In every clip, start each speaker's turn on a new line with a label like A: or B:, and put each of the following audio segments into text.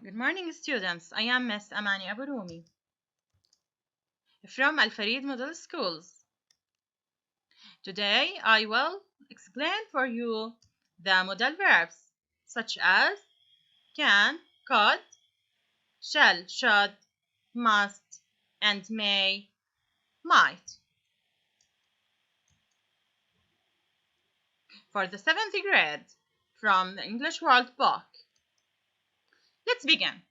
A: Good morning, students. I am Miss Amany Abu Romi from Al Farid Model Schools. Today, I will explain for you the modal verbs such as can, could, shall, should, must, and may, might. For the 7th grade from the English World Book. Let's begin.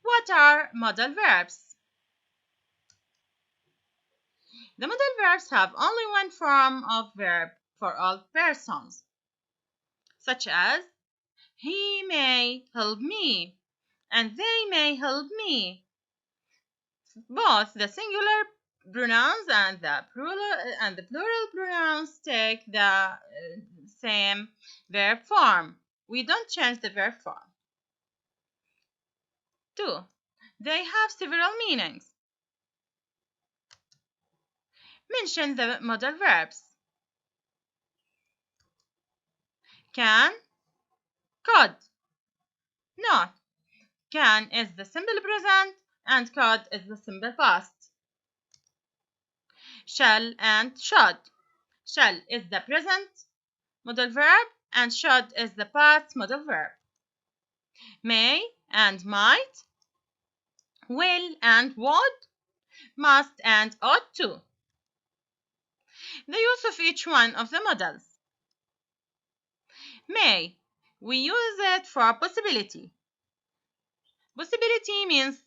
A: What are modal verbs? The modal verbs have only one form of verb for all persons, such as he may help me and they may help me. Both the singular pronouns and the plural pronouns take the same verb form. We don't change the verb form. 2. They have several meanings. Mention the modal verbs. Can, could, not. Can is the simple present and could is the simple past. Shall and should. Shall is the present modal verb and should is the past modal verb. May and might, will and would, must and ought to. The use of each one of the modals. May. We use it for possibility. Possibility means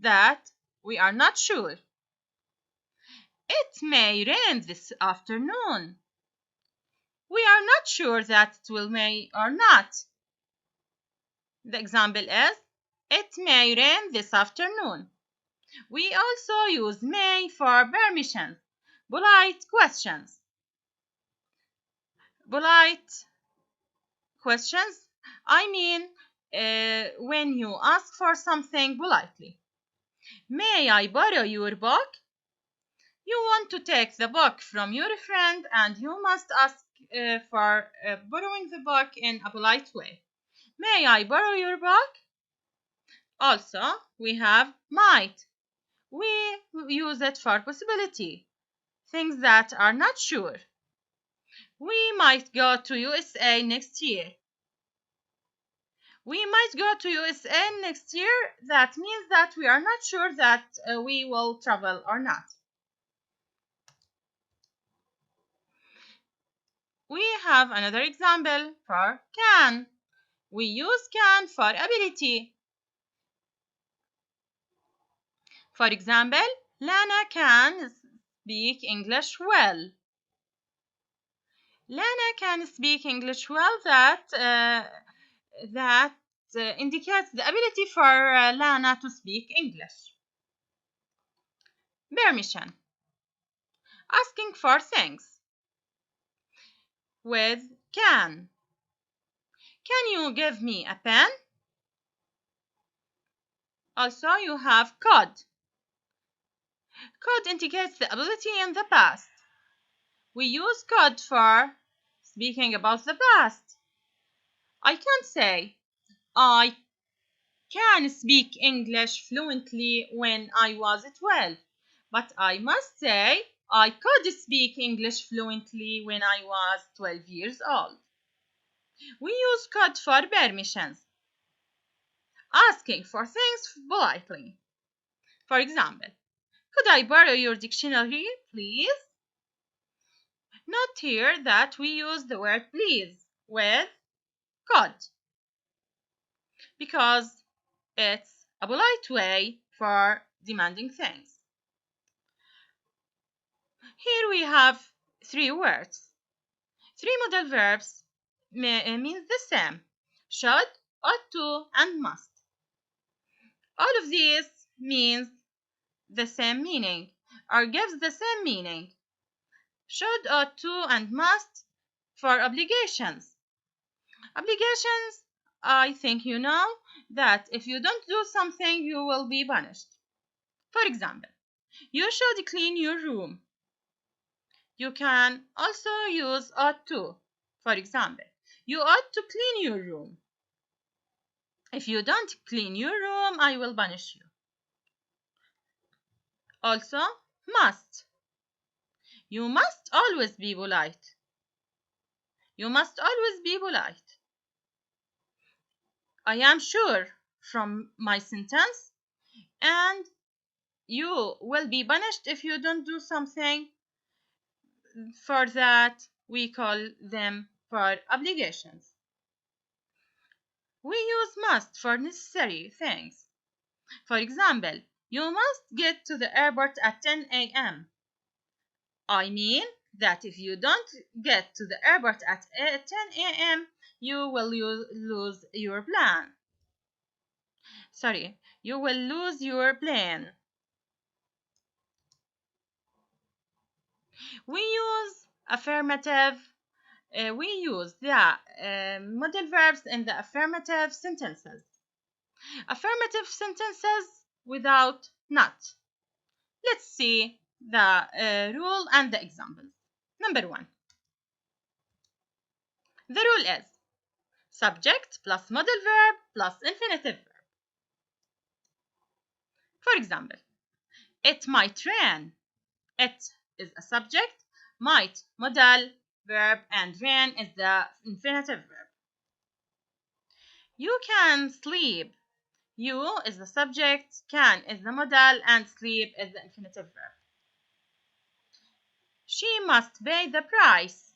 A: that we are not sure. It may rain this afternoon. We are not sure that it will may or not. The example is, it may rain this afternoon. We also use may for permissions, polite questions. Polite questions, I mean when you ask for something politely. May I borrow your book? You want to take the book from your friend and you must ask for borrowing the book in a polite way. May I borrow your book? Also, we have might. We use it for possibility, things that are not sure. We might go to USA next year. We might go to USA next year. That means that we are not sure that we will travel or not. We have another example for can. We use can for ability. For example, Lana can speak English well. Lana can speak English well. That indicates the ability for Lana to speak English. Permission. Asking for things. With can. Can you give me a pen? Also, you have could. Could indicates the ability in the past. We use could for speaking about the past. I can't say, I can speak English fluently when I was 12, but I must say, I could speak English fluently when I was 12 years old. We use could for permissions, asking for things politely. For example, could I borrow your dictionary, please? Note here that we use the word please with could because it's a polite way for demanding things. Here we have 3 words. 3 modal verbs means the same: should, ought to, and must. All of these means the same meaning or gives the same meaning. Should, ought to, and must for obligations. Obligations, I think you know that if you don't do something, you will be punished. For example, you should clean your room. You can also use ought to. For example, you ought to clean your room. If you don't clean your room, I will punish you. Also, must. You must always be polite. You must always be polite. I am sure from my sentence, and you will be punished if you don't do something. For that, we call them for obligations. We use must for necessary things. For example, you must get to the airport at 10 a.m. I mean that if you don't get to the airport at 10 a.m., you will lose your plan. Sorry, you will lose your plane. We use affirmative. We use the modal verbs in the affirmative sentences. Affirmative sentences without not. Let's see the rule and the examples. Number 1. The rule is subject plus modal verb plus infinitive verb. For example, it might rain. It is a subject, might modal verb, and rain is the infinitive verb. You can sleep. You is the subject, can is the modal, and sleep is the infinitive verb. She must pay the price.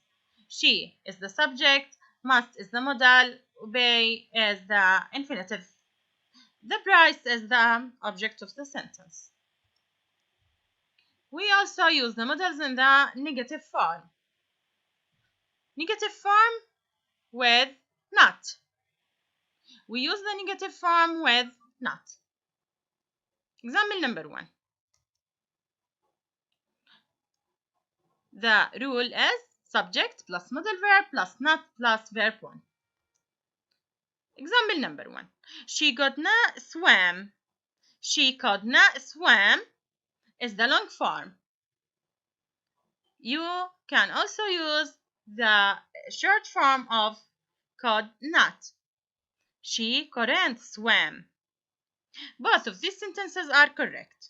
A: She is the subject, must is the modal, pay is the infinitive. The price is the object of the sentence. We also use the modals in the negative form. Negative form with not. We use the negative form with not. Example number 1. The rule is subject plus modal verb plus not plus verb 1. Example number 1. She could not swim. She could not swim is the long form. You can also use the short form of could not. She couldn't swim. Both of these sentences are correct.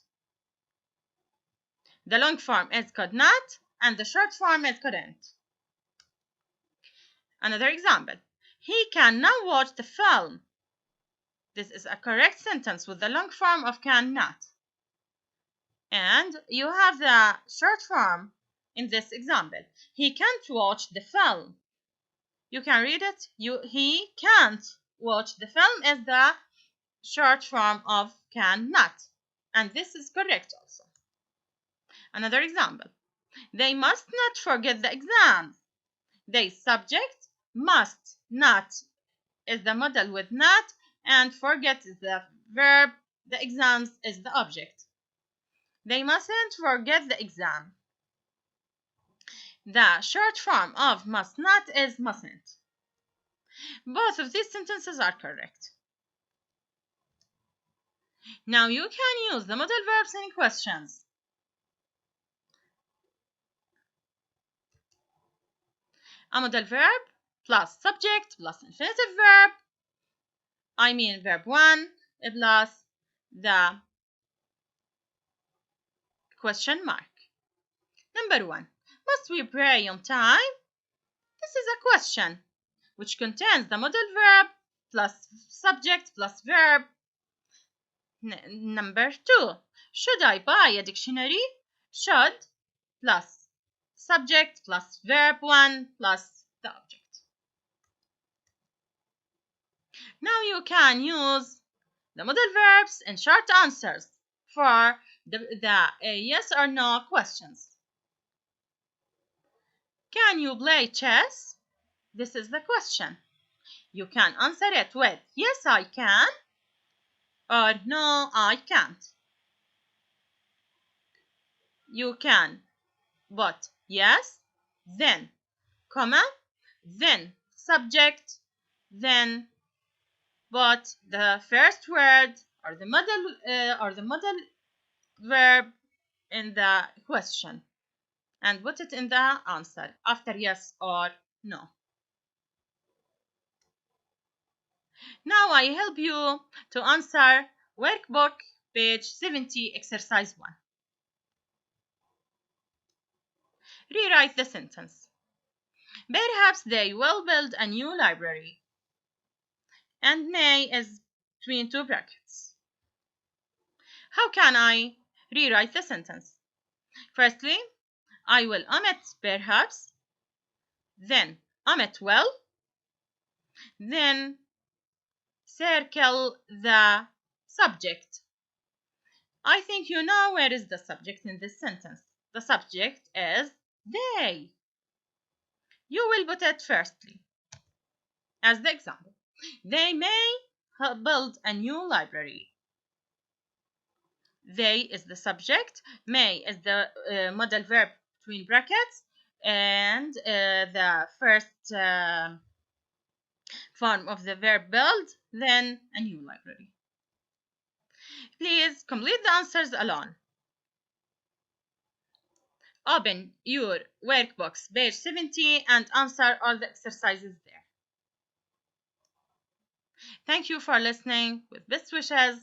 A: The long form is could not and the short form is couldn't. Another example. He can now watch the film. This is a correct sentence with the long form of cannot. And you have the short form in this example. He can't watch the film. You can read it. He can't watch the film is the short form of cannot. And this is correct also. Another example. They must not forget the exams. They subject, must not is the modal with not, and forget is the verb, the exams is the object. They mustn't forget the exam. The short form of must not is mustn't. Both of these sentences are correct. Now you can use the modal verbs in questions. A modal verb plus subject plus infinitive verb, I mean verb 1 plus the question mark. Number 1. Must we pray on time? This is a question which contains the modal verb plus subject plus verb. Number 2. Should I buy a dictionary? Should plus subject plus verb 1 plus the object. Now you can use the modal verbs in short answers for the yes or no questions. Can you play chess? This is the question. You can answer it with yes, I can, or no, I can't. You can put yes, then comma, then subject, then put the first word or the modal verb in the question and put it in the answer after yes or no. Now I help you to answer workbook page 70 exercise 1. Rewrite the sentence. Perhaps they will build a new library. And may is between two brackets. How can I rewrite the sentence? Firstly, I will omit perhaps, then omit will, then circle the subject. I think you know where is the subject in this sentence. The subject is they. You will put it firstly as the example. They may build a new library. They is the subject, may is the modal verb between brackets, and the first form of the verb build, then a new library. Please complete the answers alone. Open your workbox, page 70, and answer all the exercises there. Thank you for listening. With best wishes.